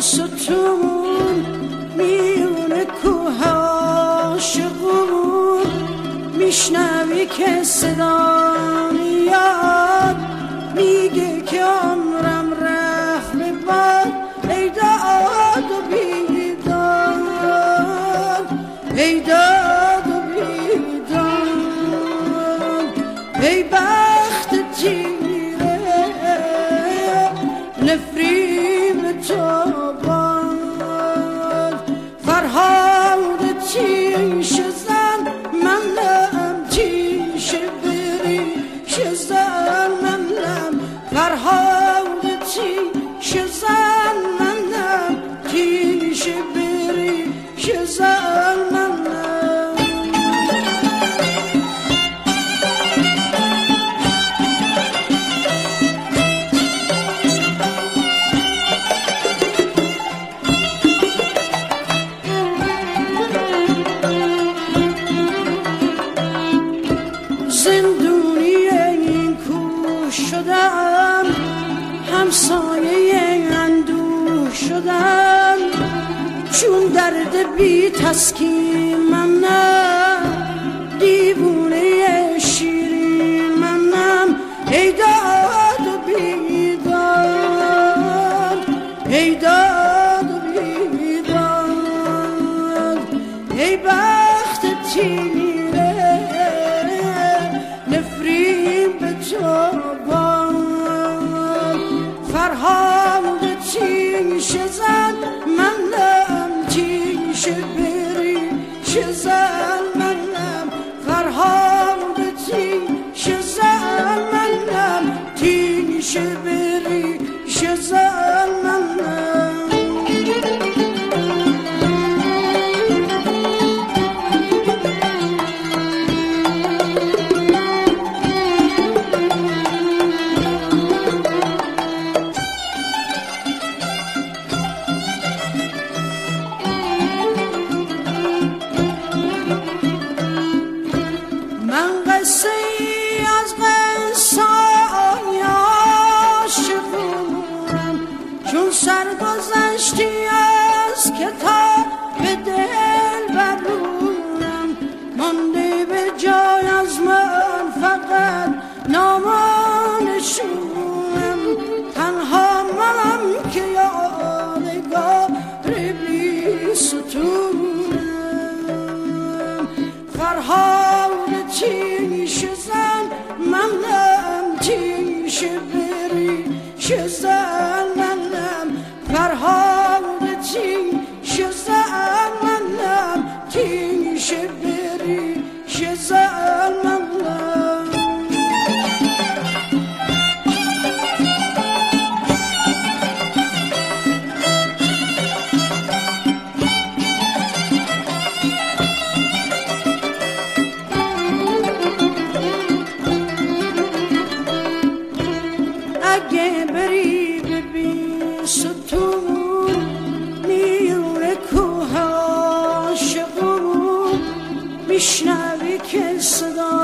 ستون میونه کوه عاشقون میشنوی که صدا میاد میگه که عمرم رفت به باد ای داد و بیداد ای داد و بیداد ای بخت تیره نفرین تو باد فرهاد تیش زن منم تیش بریش زن منم فرهاد تیش زن منم تیش بریش زن منم زندونی این کوه شدم همسایه اندوه شدم چون درد بی تسکین منم دیوونه شیرین منم ای داد و بیداد ای داد و بیداد ای بخت تیره نفرین به تو باد فرهاد تیش زن منم تیش بریش زن منم فرهاد تیش زن منم تیش بریش زن منم قصه ای از قصه‌های عاشقونم چون سرگذشتی از کتاب دل برونم مانده به جای از من فقط نامانشونم تنها منم که یادگار بی ستونم فرهاد تیش زن منم تیش بریش زن منم فرهاد تیش زن منم تیش بریش زن منم اگه بری ببین ستون میونه کوه عاشقون میشنوی که صدا